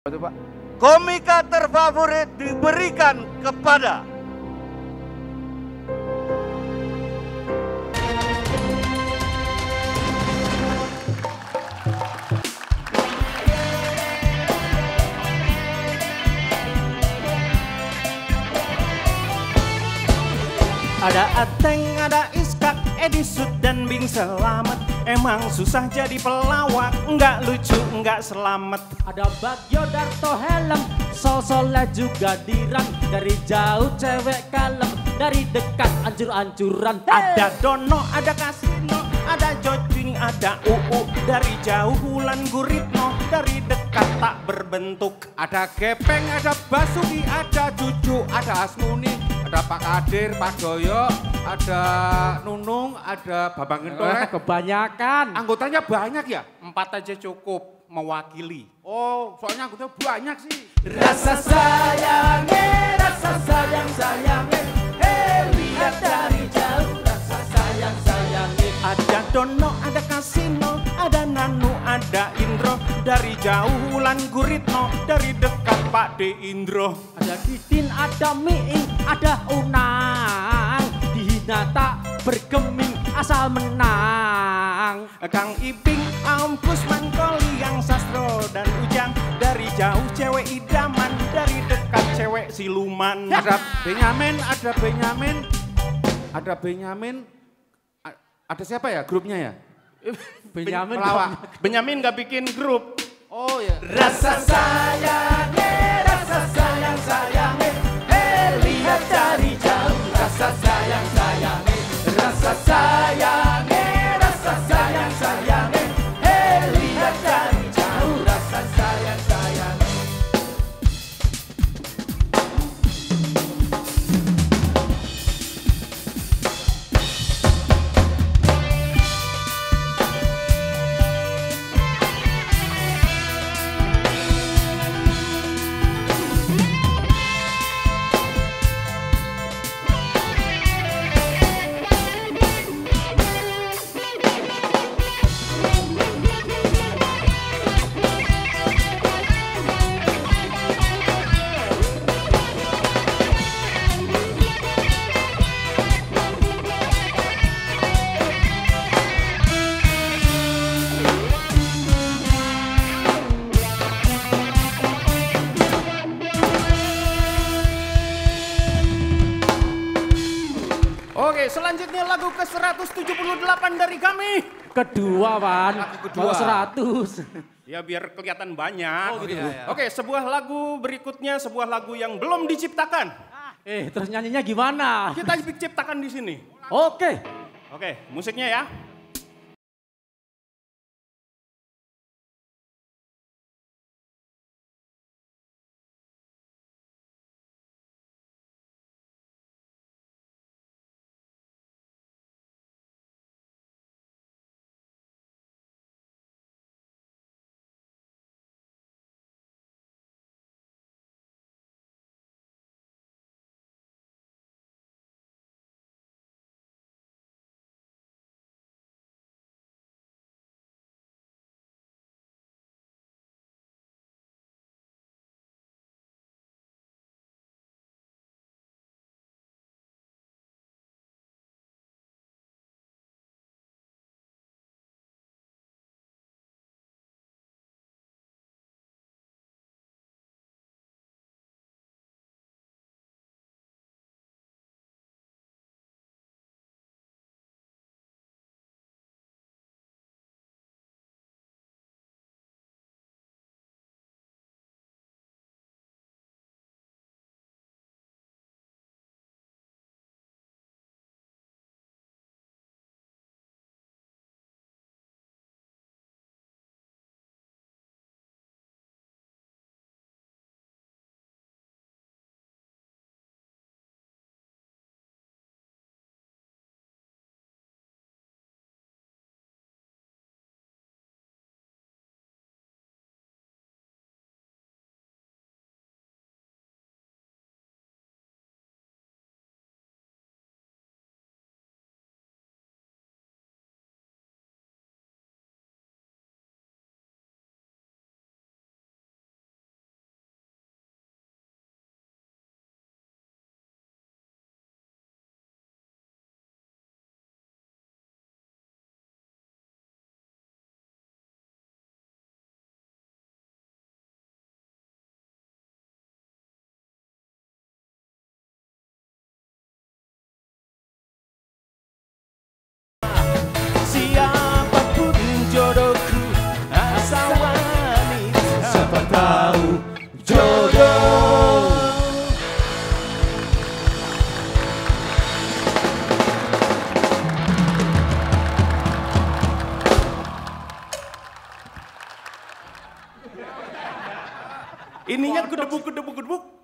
Apa tuh, Pak? Komika terfavorit diberikan kepada Ada Ateng, ada Iskak, Edi Sud dan Bing Selamat. Emang susah jadi pelawak, nggak lucu, nggak selamat. Ada Bagyo, Darto, Helm, Sol-Soleh juga dirang. Dari jauh cewek kalem, dari dekat ancur-ancuran. Ada Dono, ada Kasino, ada Jojing, ada UU. Dari jauh Wulan Guritno, dari dekat tak berbentuk. Ada Gepeng, ada Basuki, ada Cucu, ada Asmuni, ada Pak Kadir, Pak Doyo, ada Nunung, ada Babang Gentolek. Kebanyakan. Anggotanya banyak ya? 4 aja cukup mewakili. Oh, soalnya anggotanya banyak sih. Rasa sayangnya, rasa sayangnya. Lihat dari jauh, rasa sayangnya. Ada Dono, ada Kasino, ada Nanu, ada Indro. Dari jauh Wulan Guritno, dari dekat Pak De Indro. Ada Didin, ada Miing, ada Unang. Dihina tak bergeming, asal menang. Kang Iping, Aum Kusman, Koliang Sastro dan Ujang. Dari jauh cewek idaman, dari dekat cewek siluman. Ada Benyamin, ada Benyamin, ada Benyamin. Ada siapa ya grupnya ya? Benyamin pelawak. Benyamin nggak bikin grup. Oh ya. Rasa sayangnya, lihat dari jauh, rasa sayangnya. Rasa sayangnya, lihat dari jauh, rasa sayangnya. Oke, selanjutnya lagu ke-178 dari kami. Kedua, Pan. Lagu kedua. Kalau 100. Ya biar kelihatan banyak. Oh, gitu. Iya, iya. Oke, sebuah lagu berikutnya, sebuah lagu yang belum diciptakan. Terus nyanyinya gimana? Kita ciptakan di sini. Oke. Oke, musiknya ya. Ininya gedebuk,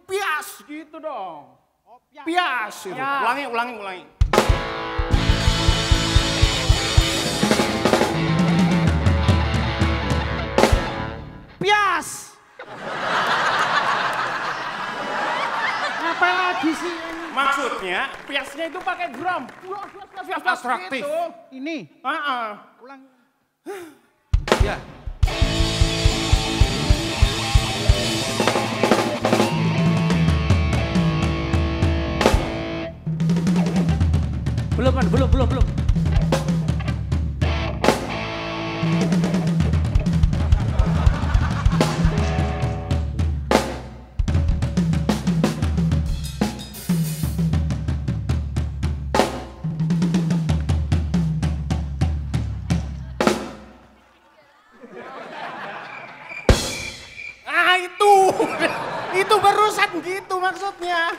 pias gitu dong. Pias. Gitu. Ulangi. Pias. Apa lagi sih ini? Maksudnya piasnya itu pakai drum. Atraktif. Gitu. Ini. Ulang. Ya. Belum. Itu barusan gitu maksudnya.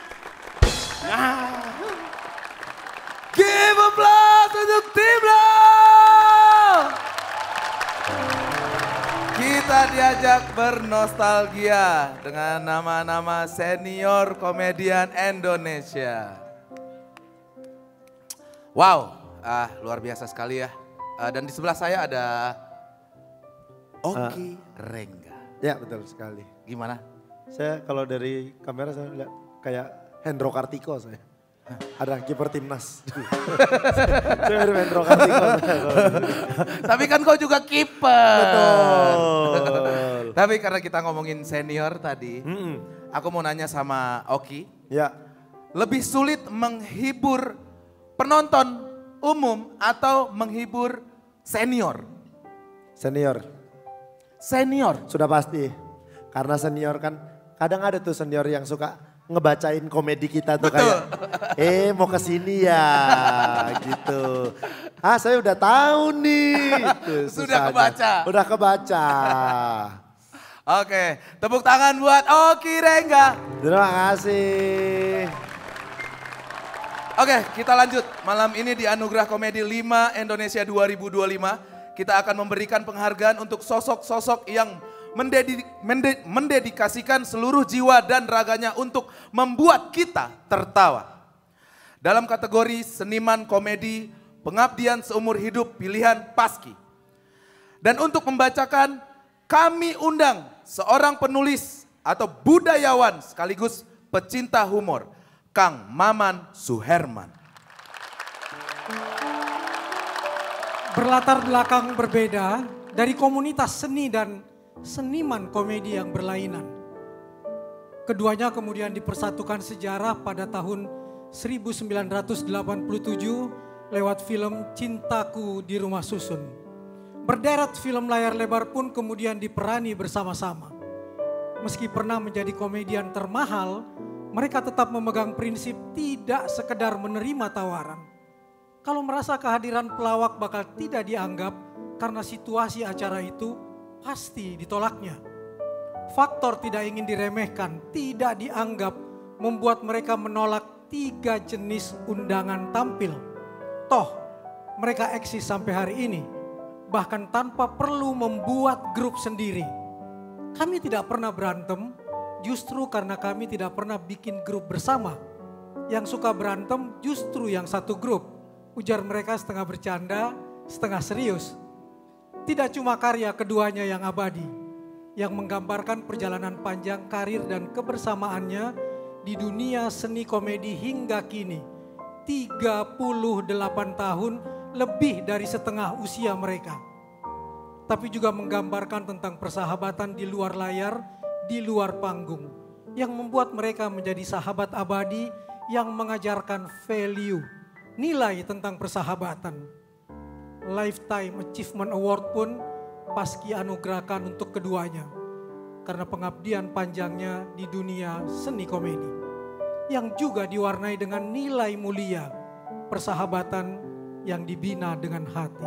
Nah. Give applause untuk Timlo. Kita diajak bernostalgia dengan nama-nama senior komedian Indonesia. Wow, luar biasa sekali ya. Dan di sebelah saya ada Oki Rengga. Ya betul sekali. Gimana? Saya kalau dari kamera saya lihat kayak Hendro Kartiko saya. Ada kiper timnas. Saya mirip Hendro Kartiko. Tapi kan kau juga kiper. Betul. Tapi karena kita ngomongin senior tadi, aku mau nanya sama Oki. Ya. Lebih sulit menghibur penonton umum atau menghibur senior? Senior. Senior. Sudah pasti. Karena senior kan kadang ada tuh senior yang suka ngebacain komedi kita tuh. Betul. Kayak mau kesini ya gitu. Saya udah tahu nih. Sudah kebaca. Udah kebaca. Oke, tepuk tangan buat Oki Rengga. Terima kasih. Oke, kita lanjut. Malam ini di Anugerah Komedi 5 Indonesia 2025, kita akan memberikan penghargaan untuk sosok-sosok yang mendedikasikan seluruh jiwa dan raganya untuk membuat kita tertawa. Dalam kategori seniman komedi pengabdian seumur hidup pilihan Paski. Dan untuk membacakan, kami undang seorang penulis atau budayawan sekaligus pecinta humor, Kang Maman Suherman. Berlatar belakang berbeda dari komunitas seni dan seniman komedi yang berlainan. Keduanya kemudian dipersatukan sejarah pada tahun 1987 lewat film Cintaku di Rumah Susun. Berderet film layar lebar pun kemudian diperani bersama-sama. Meski pernah menjadi komedian termahal, mereka tetap memegang prinsip tidak sekedar menerima tawaran. Kalau merasa kehadiran pelawak bakal tidak dianggap karena situasi acara itu, pasti ditolaknya. Faktor tidak ingin diremehkan, tidak dianggap, membuat mereka menolak 3 jenis undangan tampil. Toh, mereka eksis sampai hari ini, bahkan tanpa perlu membuat grup sendiri. Kami tidak pernah berantem, justru karena kami tidak pernah bikin grup bersama. Yang suka berantem justru yang satu grup, ujar mereka setengah bercanda, setengah serius. Tidak cuma karya keduanya yang abadi, yang menggambarkan perjalanan panjang karir dan kebersamaannya di dunia seni komedi hingga kini. 38 tahun lebih dari setengah usia mereka. Tapi juga menggambarkan tentang persahabatan di luar layar, di luar panggung. Yang membuat mereka menjadi sahabat abadi yang mengajarkan value, nilai tentang persahabatan. Lifetime Achievement Award pun Paski anugerahkan untuk keduanya karena pengabdian panjangnya di dunia seni komedi yang juga diwarnai dengan nilai mulia, persahabatan yang dibina dengan hati.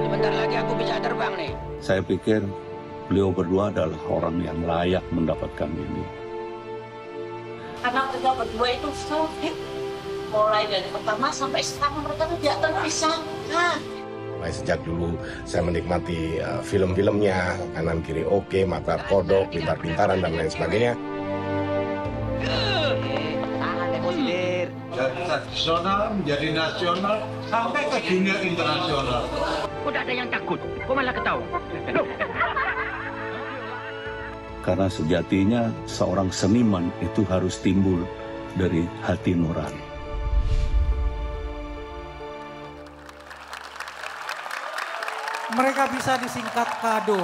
Sebentar lagi aku bisa terbang nih. Saya pikir beliau berdua adalah orang yang layak mendapatkan ini. Anak kita berdua itu solid. Mulai dari pertama sampai sekarang mereka tidak terpisah. Sejak dulu saya menikmati film-filmnya, kanan kiri oke, mata kodok, pintar-pintaran dan lain sebagainya. Dari tradisional menjadi nasional sampai ke dunia internasional. Kok tak ada yang takut? Kok malah ketawa? Karena sejatinya seorang seniman itu harus timbul dari hati nurani. Mereka bisa disingkat Kado,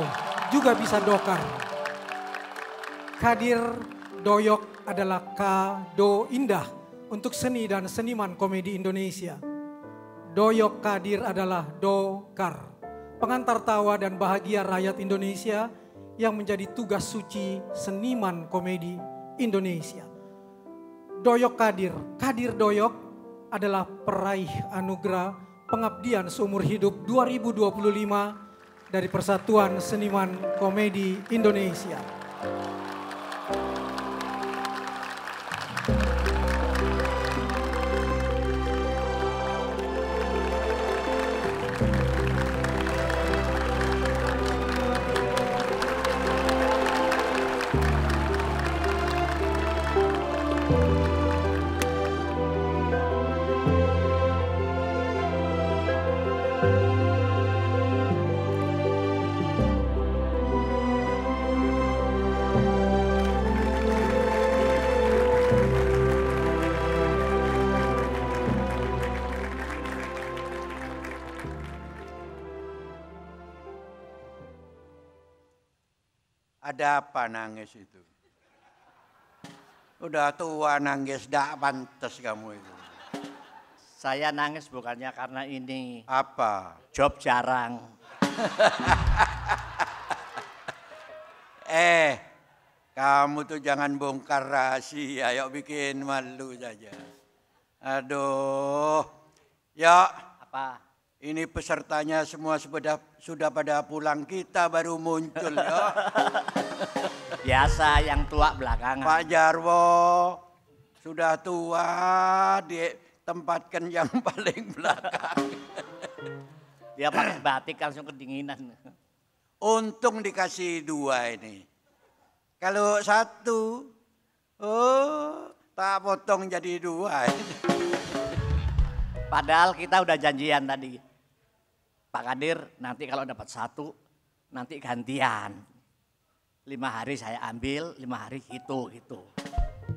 juga bisa Dokar. Kadir Doyok adalah kado indah untuk seni dan seniman komedi Indonesia. Doyok Kadir adalah Dokar, pengantar tawa dan bahagia rakyat Indonesia yang menjadi tugas suci seniman komedi Indonesia. Doyok Kadir, Kadir Doyok adalah peraih anugerah Pengabdian Seumur Hidup 2025 dari Persatuan Seniman Komedi Indonesia. Ada apa nangis itu? Udah tua nangis, dak pantas kamu itu. Saya nangis bukannya karena ini. Apa? Job jarang. Kamu tuh jangan bongkar rahasia, yuk bikin malu saja. Aduh, ya. Apa? Ini pesertanya semua sudah pada pulang, kita baru muncul ya. Biasa yang tua belakangan. Pak Jarwo sudah tua, ditempatkan yang paling belakang. Dia pakai batik langsung kedinginan. Untung dikasih 2 ini. Kalau 1, tak potong jadi 2. Padahal kita udah janjian tadi. Pak Kadir nanti kalau dapat 1, nanti gantian. 5 hari saya ambil, 5 hari gitu.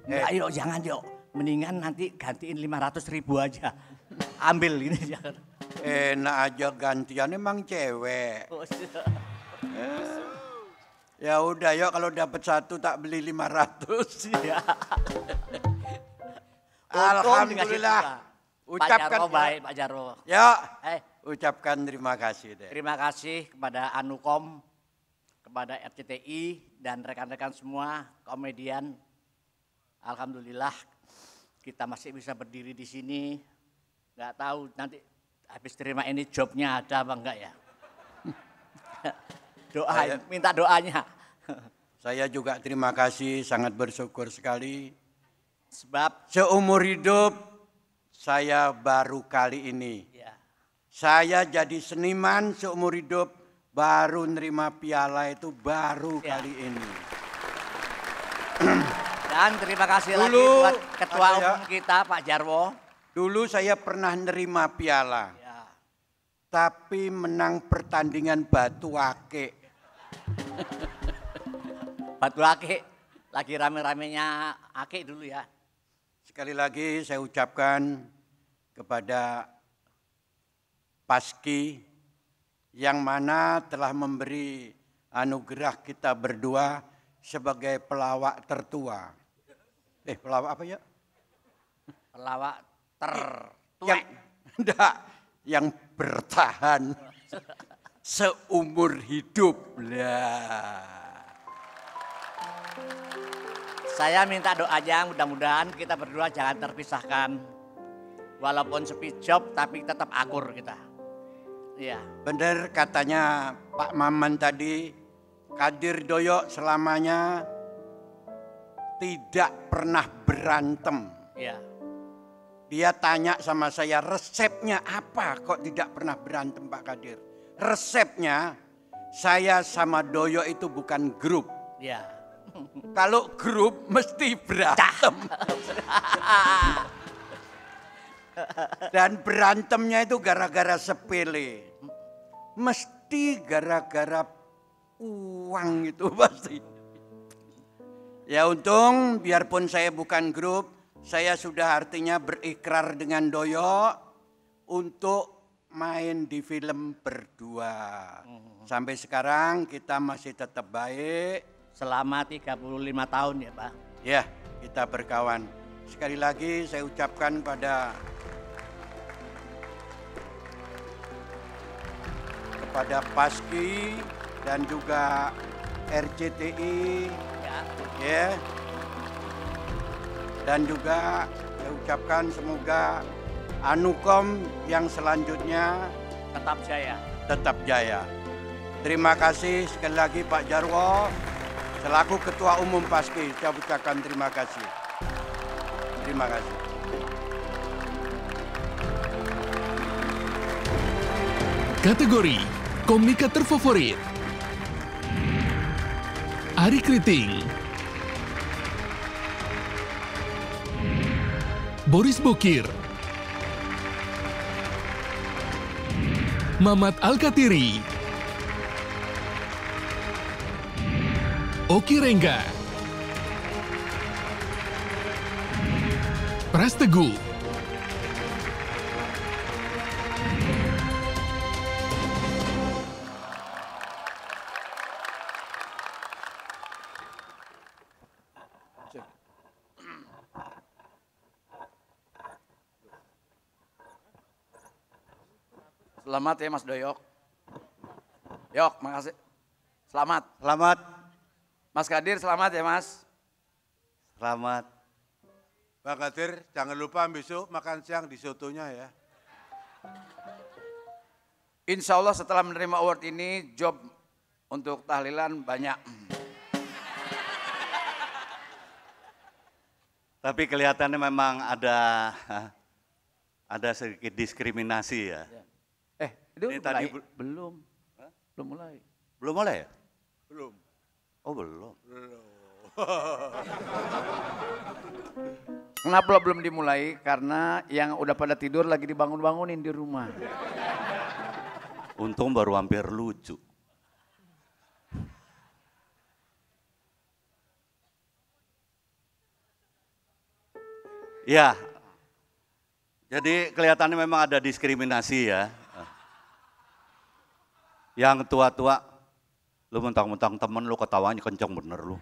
Enggak yuk, jangan yuk. Mendingan nanti gantiin 500.000 aja. Ambil ini jangan. Enak aja gantian, emang cewek. Ya udah yuk, kalau dapat 1 tak beli 500. Ya. Alhamdulillah. Ucapkan Pak Jarwo baik, Pak Jarwo. Ya. Ucapkan terima kasih deh. Terima kasih kepada Anukom, kepada RCTI dan rekan-rekan semua komedian. Alhamdulillah kita masih bisa berdiri di sini. Nggak tahu nanti habis terima ini jobnya ada apa enggak ya. Minta doanya. Saya juga terima kasih, sangat bersyukur sekali. Sebab seumur hidup saya baru kali ini. Saya jadi seniman seumur hidup, baru nerima piala itu baru kali ini. Dan terima kasih lagi buat Ketua Umum kita Pak Jarwo. Dulu saya pernah nerima piala, tapi menang pertandingan batu ake. Batu ake, lagi rame-ramenya ake dulu ya. Sekali lagi saya ucapkan kepada Paski yang mana telah memberi anugerah kita berdua sebagai pelawak tertua. Pelawak apa ya? Pelawak tertua. Yang bertahan seumur hidup. Saya minta doanya mudah-mudahan kita berdua jangan terpisahkan. Walaupun sepi job tapi tetap akur kita. Iya. Benar katanya Pak Maman tadi, Kadir Doyok selamanya tidak pernah berantem. Iya. Dia tanya sama saya, resepnya apa kok tidak pernah berantem Pak Kadir? Resepnya, saya sama Doyo itu bukan grup. Ya. Kalau grup mesti berantem. Dan berantemnya itu gara-gara sepele. Mesti gara-gara uang itu pasti. Ya untung biarpun saya bukan grup, saya sudah artinya berikrar dengan Doyo untuk main di film berdua. Sampai sekarang kita masih tetap baik. Selama 35 tahun ya Pak. Ya, kita berkawan. Sekali lagi saya ucapkan kepada Paski dan juga RCTI, ya. Dan juga saya ucapkan semoga Anukom yang selanjutnya tetap jaya. Terima kasih sekali lagi Pak Jarwo, selaku Ketua Umum Paski, saya ucapkan terima kasih. Terima kasih. Kategori Komika Terfavorit, Ari Kriting, Boris Bokir, Mamat Alkatiri, Oki Rengga, Pras Teguh, Selamat ya Mas Doyok. Yok, makasih. Selamat. Selamat. Mas Kadir, selamat ya Mas. Selamat. Pak Kadir, jangan lupa besok makan siang di sotonya ya. Insya Allah setelah menerima award ini, job untuk tahlilan banyak. Tapi kelihatannya memang ada sedikit diskriminasi ya. Itu ini mulai? tadi Belum. Belum mulai. Belum mulai ya? Belum. Oh belum. Kenapa belum dimulai? Karena yang udah pada tidur lagi dibangun-bangunin di rumah. Untung baru hampir lucu. Ya, jadi kelihatannya memang ada diskriminasi ya. Yang tua-tua, lu mentang-mentang temen lu ketawanya kenceng bener lu.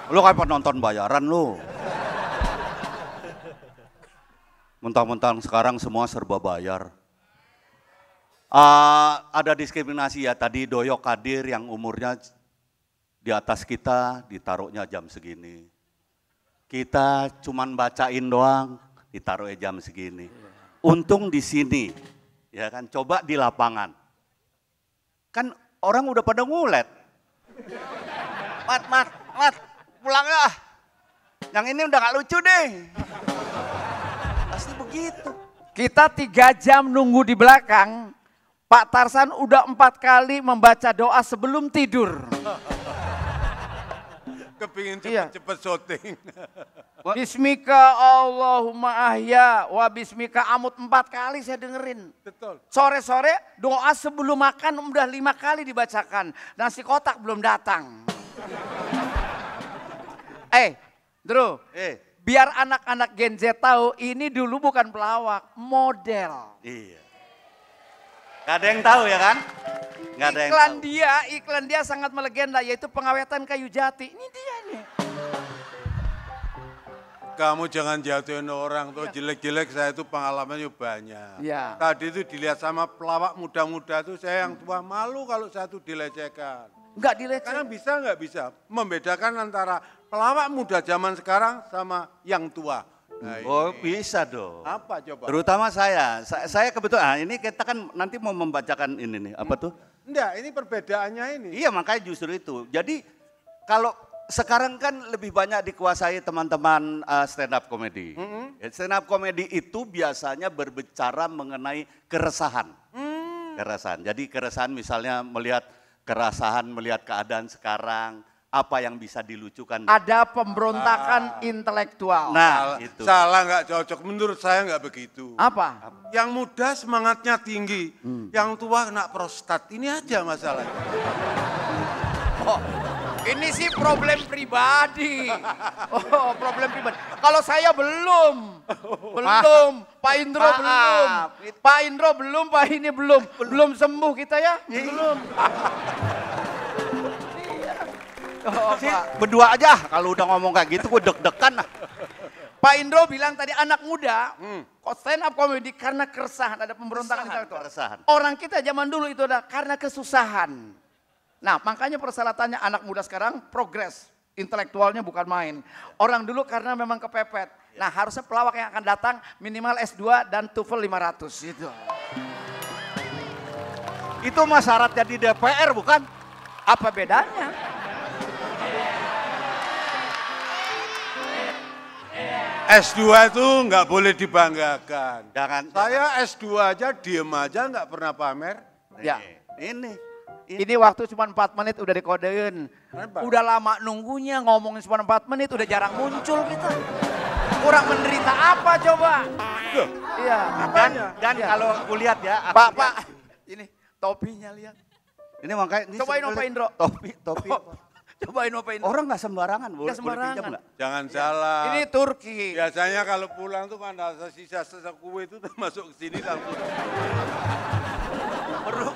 Lu kayak penonton bayaran lu. Mentang-mentang sekarang semua serba bayar. Ada diskriminasi ya, tadi Doyo Kadir yang umurnya di atas kita ditaruhnya jam segini. Kita cuman bacain doang, ditaruhnya jam segini. Untung di sini, ya kan, coba di lapangan. Kan orang udah pada ngulet. Mat, pulang ya. Yang ini udah gak lucu deh. Pasti begitu. Kita 3 jam nunggu di belakang, Pak Tarsan udah 4 kali membaca doa sebelum tidur. Kepingin cepet-cepet syuting. Bismika Allahumma ahya wa bismika amut 4 kali saya dengerin. Betul. Sore-sore doa sebelum makan udah 5 kali dibacakan. Nasi kotak belum datang. Drew. Biar anak-anak Gen Z tahu ini dulu bukan pelawak, model. Iya. Gak ada yang tahu ya kan? Gak ada yang tahu. Iklan dia sangat melegenda, yaitu pengawetan kayu jati. Ini dia nih. Kamu jangan jatuhin orang tuh jelek-jelek, saya itu pengalamannya banyak. Ya. Tadi itu dilihat sama pelawak muda-muda tuh, saya yang tua malu kalau saya tuh dilecehkan. Enggak dilecehkan. Karena bisa nggak bisa membedakan antara pelawak muda zaman sekarang sama yang tua. Nah, oh bisa dong. Apa coba? Terutama saya kebetulan, ini kita kan nanti mau membacakan ini nih, apa tuh? Enggak, ini perbedaannya ini. Iya makanya justru itu. Jadi kalau sekarang kan lebih banyak dikuasai teman-teman stand up comedy. Stand up comedy itu biasanya berbicara mengenai keresahan. Keresahan. Jadi keresahan misalnya melihat keadaan sekarang, apa yang bisa dilucukan. Ada pemberontakan intelektual. Nah, itu. Salah nggak cocok, menurut saya nggak begitu. Apa? Yang muda semangatnya tinggi, yang tua kena prostat, ini aja masalahnya. Oh, ini sih problem pribadi. Oh, problem pribadi. Kalau saya belum. Pak Indro belum. Pak Indro belum, Pak ini belum. Belum sembuh kita ya? Belum. Oh, berdua aja kalau udah ngomong kayak gitu gue deg-degan lah. Pak Indro bilang tadi anak muda, kok stand up comedy karena keresahan, ada pemberontakan intelektual. Orang kita zaman dulu itu ada karena kesusahan. Nah, makanya persyaratannya anak muda sekarang progres, intelektualnya bukan main. Orang dulu karena memang kepepet. Nah, harusnya pelawak yang akan datang minimal S2 dan TOEFL 500 gitu. Itu mah syarat jadi DPR bukan? Apa bedanya? S2 itu nggak boleh dibanggakan. Saya S2 aja diem aja nggak pernah pamer. Ya, ini waktu cuma 4 menit udah dikodein. Udah lama nunggunya, ngomongin cuma 4 menit udah jarang muncul kita. Kurang menderita apa coba? Iya. Dan kalau aku lihat ya. Pak, ini topinya lihat. Ini makanya. Cobain Pak Indro. Topi. Cobain Pak Indro. Orang nggak sembarangan. Nggak sembarangan. Jangan salah. Ini Turki. Biasanya kalau pulang tuh kan ada sisa-sisa kue itu masuk ke sini langsung.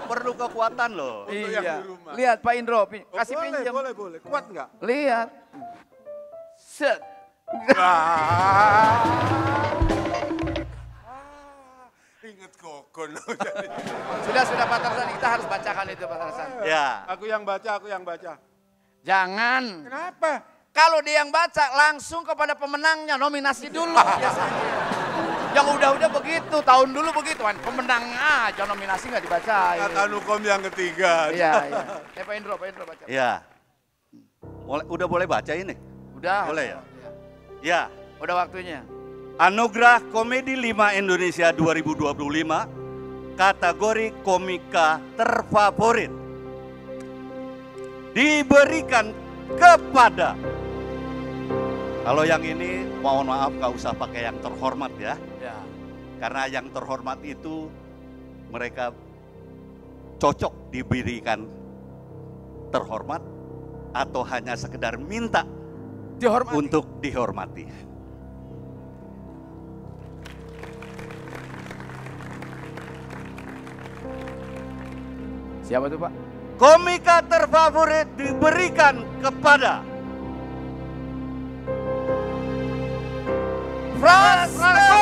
Perlu kekuatan loh. Untuk yang di rumah. Lihat Pak Indro, kasih pinjam. Boleh. Kuat nggak? Lihat. Set. Ingat kokon. Sudah Pak Tarzan, kita harus bacakan itu Pak Tarzan. Ya. Aku yang baca. Jangan. Kenapa? Kalau dia yang baca langsung kepada pemenangnya, nominasi dulu biasanya. Yang udah begitu, tahun dulu begitu kan, pemenang aja nominasi nggak dibacain. Anukom yang ketiga. Iya. Pak Indro baca. Iya. Udah boleh baca ini? Udah. Boleh ya? Ya. Udah waktunya. Anugerah Komedi 5 Indonesia 2025, kategori komika terfavorit diberikan kepada, kalau yang ini mohon maaf gak usah pakai yang terhormat ya. Karena yang terhormat itu mereka cocok diberikan terhormat atau hanya sekedar minta untuk dihormati. Siapa tuh Pak? Komika terfavorit diberikan kepada Frasko.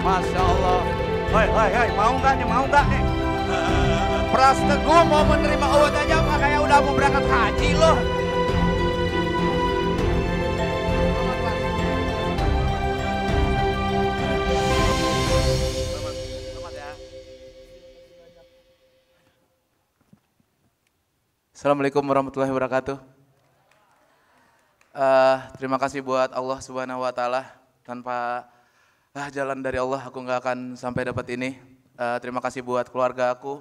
Masya Allah. Hai, mau nggak nih? Pras Teguh mau menerima award aja Pak, kayak udah mau berangkat haji loh. Selamat ya. Assalamualaikum warahmatullahi wabarakatuh. Terima kasih buat Allah Subhanahu wa Ta'ala. Tanpa jalan dari Allah aku nggak akan sampai dapat ini. Terima kasih buat keluarga aku,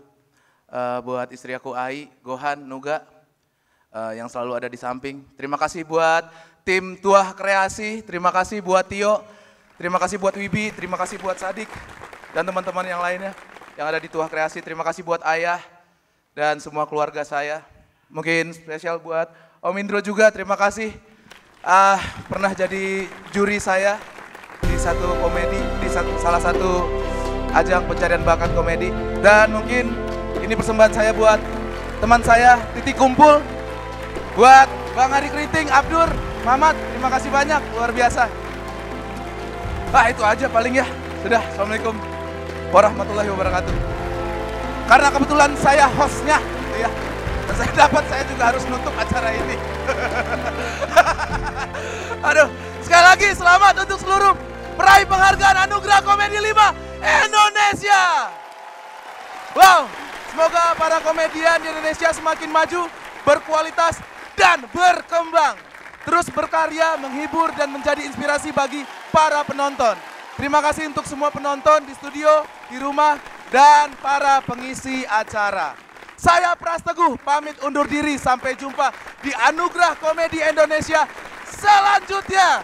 buat istri aku Ai, Gohan, Nuga, yang selalu ada di samping. Terima kasih buat tim Tuah Kreasi, terima kasih buat Tio, terima kasih buat Wibi, terima kasih buat Sadik, dan teman-teman yang lainnya yang ada di Tuah Kreasi. Terima kasih buat ayah dan semua keluarga saya. Mungkin spesial buat Om Indro juga, terima kasih. Pernah jadi juri saya di satu komedi, di salah satu ajang pencarian bakat komedi. Dan mungkin ini persembahan saya buat teman saya, Titik Kumpul. Buat Bang Ari Kriting, Abdur, Mamat, terima kasih banyak, luar biasa. Itu aja paling ya. Sudah, Assalamualaikum warahmatullahi wabarakatuh. Karena kebetulan saya hostnya, gitu ya. saya juga harus nutup acara ini. Aduh, sekali lagi selamat untuk seluruh peraih penghargaan Anugerah Komedi 5 Indonesia. Wow, semoga para komedian di Indonesia semakin maju, berkualitas, dan berkembang. Terus berkarya, menghibur, dan menjadi inspirasi bagi para penonton. Terima kasih untuk semua penonton di studio, di rumah, dan para pengisi acara. Saya Pras Teguh pamit undur diri, sampai jumpa di Anugerah Komedi Indonesia selanjutnya.